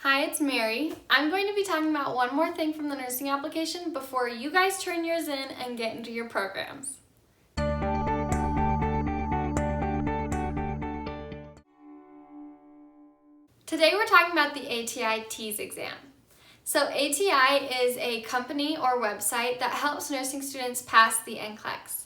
Hi, it's Mary. I'm going to be talking about one more thing from the nursing application before you guys turn yours in and get into your programs. Today we're talking about the ATI TEAS exam. So ATI is a company or website that helps nursing students pass the NCLEX.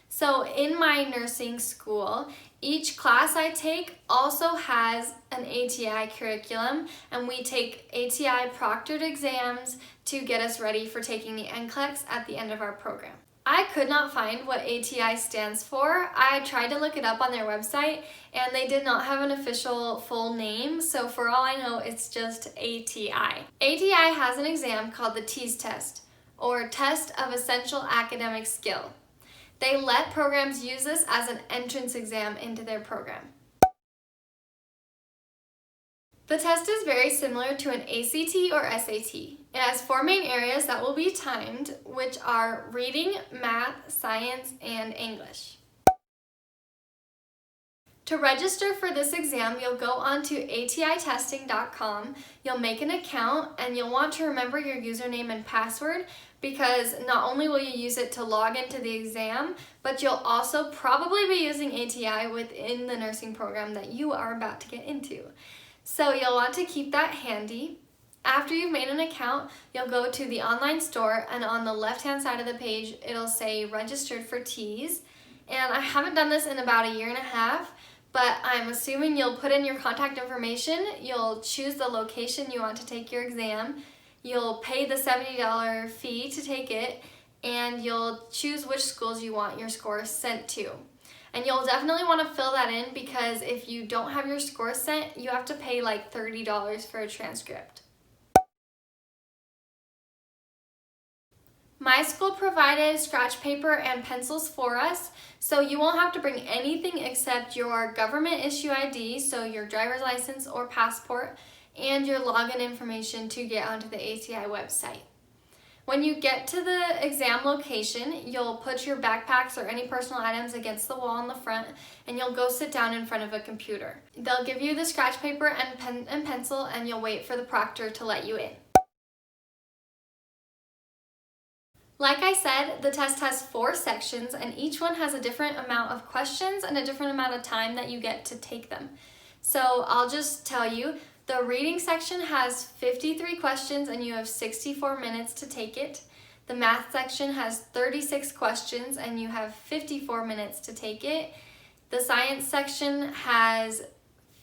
So in my nursing school, each class I take also has an ATI curriculum, and we take ATI proctored exams to get us ready for taking the NCLEX at the end of our program. I could not find what ATI stands for. I tried to look it up on their website and they did not have an official full name, so for all I know it's just ATI. ATI has an exam called the TEAS test, or Test of Essential Academic Skill. They let programs use this as an entrance exam into their program. The test is very similar to an ACT or SAT. It has 4 main areas that will be timed, which are reading, math, science, and English. To register for this exam, you'll go onto atitesting.com, you'll make an account, and you'll want to remember your username and password because not only will you use it to log into the exam, but you'll also probably be using ATI within the nursing program that you are about to get into. So you'll want to keep that handy. After you've made an account, you'll go to the online store, and on the left-hand side of the page, it'll say registered for TEAS. And I haven't done this in about 1.5 years, but I'm assuming you'll put in your contact information, you'll choose the location you want to take your exam, you'll pay the $70 fee to take it, and you'll choose which schools you want your scores sent to. And you'll definitely want to fill that in because if you don't have your scores sent, you have to pay like $30 for a transcript. My school provided scratch paper and pencils for us, so you won't have to bring anything except your government issue ID, so your driver's license or passport, and your login information to get onto the ATI website. When you get to the exam location, you'll put your backpacks or any personal items against the wall in the front, and you'll go sit down in front of a computer. They'll give you the scratch paper and pen and pencil, and you'll wait for the proctor to let you in. Like I said, the test has 4 sections, and each one has a different amount of questions and a different amount of time that you get to take them. So I'll just tell you, the reading section has 53 questions and you have 64 minutes to take it. The math section has 36 questions and you have 54 minutes to take it. The science section has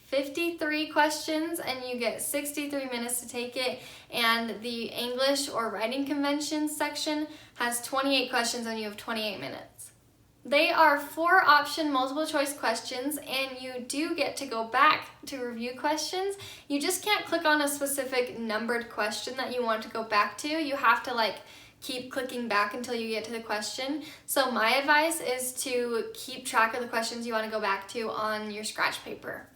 53 questions and you get 63 minutes to take it. And the English or writing conventions section has 28 questions and you have 28 minutes. They are 4 option multiple choice questions, and you do get to go back to review questions. You just can't click on a specific numbered question that you want to go back to. You have to keep clicking back until you get to the question. So my advice is to keep track of the questions you want to go back to on your scratch paper.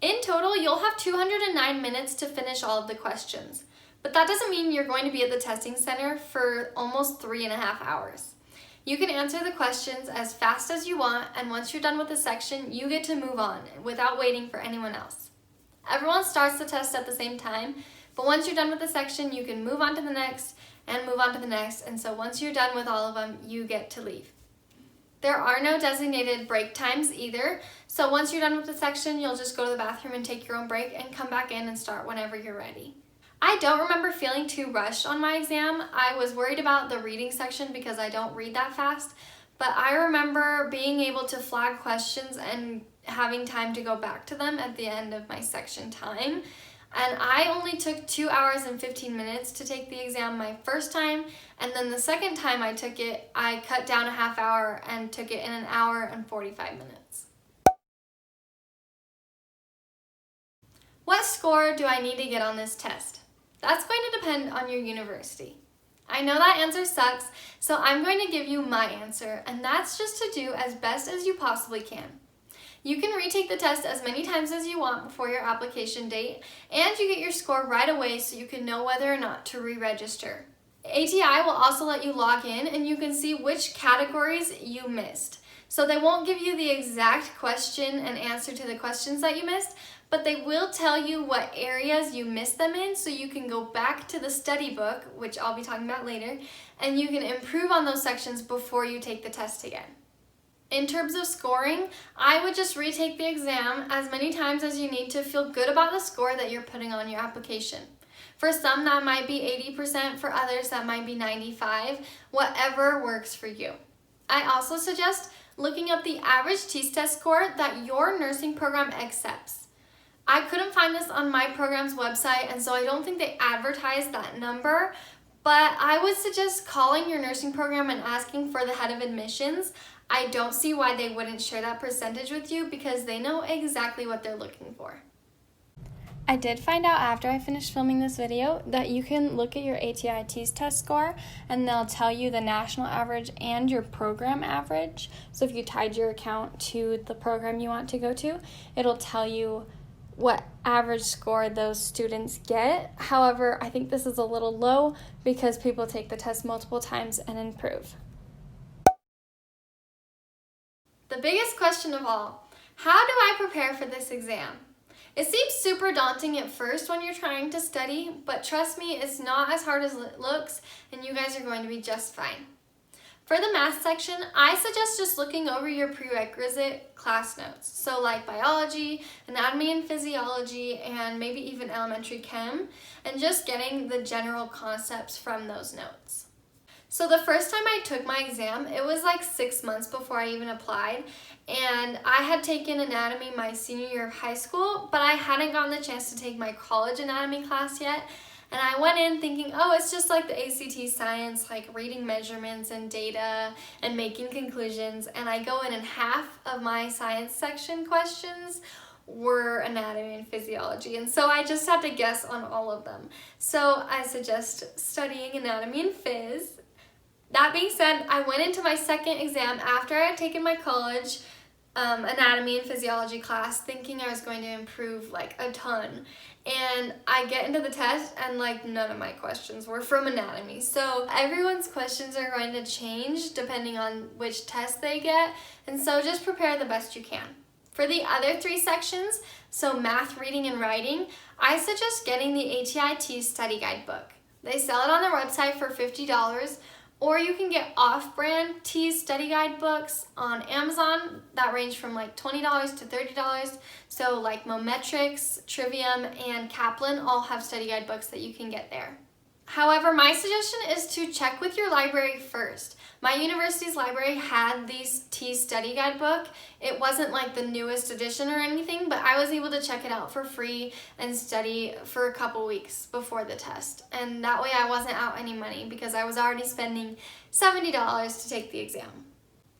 In total, you'll have 209 minutes to finish all of the questions, but that doesn't mean you're going to be at the testing center for almost 3.5 hours. You can answer the questions as fast as you want, and once you're done with the section, you get to move on without waiting for anyone else. Everyone starts the test at the same time, but once you're done with the section, you can move on to the next and move on to the next, and so once you're done with all of them, you get to leave. There are no designated break times either, so once you're done with the section, you'll just go to the bathroom and take your own break and come back in and start whenever you're ready. I don't remember feeling too rushed on my exam. I was worried about the reading section because I don't read that fast, but I remember being able to flag questions and having time to go back to them at the end of my section time. And I only took 2 hours and 15 minutes to take the exam my first time, and then the second time I took it, I cut down a half hour and took it in 1 hour and 45 minutes. What score do I need to get on this test? That's going to depend on your university. I know that answer sucks, so I'm going to give you my answer, and that's just to do as best as you possibly can. You can retake the test as many times as you want before your application date, and you get your score right away so you can know whether or not to re-register. ATI will also let you log in and you can see which categories you missed. So they won't give you the exact question and answer to the questions that you missed, but they will tell you what areas you missed them in, so you can go back to the study book, which I'll be talking about later, and you can improve on those sections before you take the test again. In terms of scoring, I would just retake the exam as many times as you need to feel good about the score that you're putting on your application. For some, that might be 80%, for others, that might be 95%, whatever works for you. I also suggest looking up the average TEAS test score that your nursing program accepts. I couldn't find this on my program's website, and so I don't think they advertise that number, but I would suggest calling your nursing program and asking for the head of admissions. I don't see why they wouldn't share that percentage with you because they know exactly what they're looking for. I did find out after I finished filming this video that you can look at your ATI TEAS test score and they'll tell you the national average and your program average. So if you tied your account to the program you want to go to, it'll tell you what average score those students get. However, I think this is a little low because people take the test multiple times and improve. The biggest question of all, how do I prepare for this exam? It seems super daunting at first when you're trying to study, but trust me, it's not as hard as it looks, and you guys are going to be just fine. For the math section, I suggest just looking over your prerequisite class notes. So like biology, anatomy and physiology, and maybe even elementary chem, and just getting the general concepts from those notes. So the first time I took my exam, it was like 6 months before I even applied, and I had taken anatomy my senior year of high school, but I hadn't gotten the chance to take my college anatomy class yet. And I went in thinking, oh, it's just like the ACT science, like reading measurements and data and making conclusions. And I go in and half of my science section questions were anatomy and physiology. And so I just had to guess on all of them. So I suggest studying anatomy and phys. That being said, I went into my second exam after I had taken my college anatomy and physiology class thinking I was going to improve like a ton. And I get into the test and like none of my questions were from anatomy. So everyone's questions are going to change depending on which test they get. And so just prepare the best you can. For the other 3 sections, so math, reading, and writing, I suggest getting the ATI TEAS study guide book. They sell it on their website for $50. Or you can get off-brand TEAS study guide books on Amazon that range from like $20 to $30. So like Mometrix, Trivium, and Kaplan all have study guide books that you can get there. However, my suggestion is to check with your library first. My university's library had these TEAS study guide book. It wasn't like the newest edition or anything, but I was able to check it out for free and study for a couple weeks before the test. And that way I wasn't out any money because I was already spending $70 to take the exam.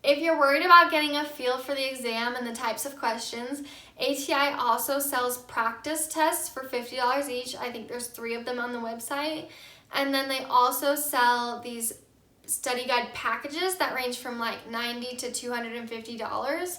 If you're worried about getting a feel for the exam and the types of questions, ATI also sells practice tests for $50 each. I think there's 3 of them on the website. And then they also sell these study guide packages that range from like $90 to $250.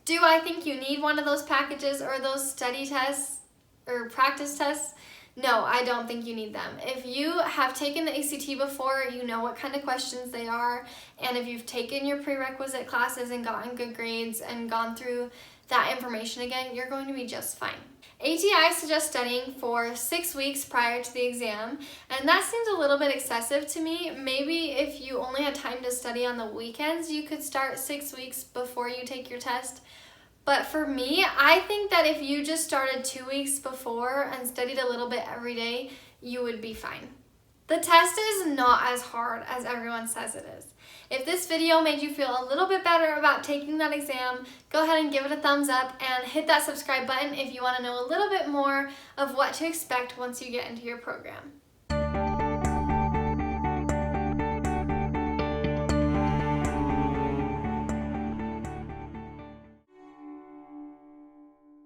Do I think you need one of those packages or those study tests or practice tests? No, I don't think you need them. If you have taken the ACT before, you know what kind of questions they are, and if you've taken your prerequisite classes and gotten good grades and gone through that information again, you're going to be just fine. ATI suggests studying for 6 weeks prior to the exam, and that seems a little bit excessive to me. Maybe if you only had time to study on the weekends, you could start 6 weeks before you take your test. But for me, I think that if you just started 2 weeks before and studied a little bit every day, you would be fine. The test is not as hard as everyone says it is. If this video made you feel a little bit better about taking that exam, go ahead and give it a thumbs up and hit that subscribe button if you want to know a little bit more of what to expect once you get into your program.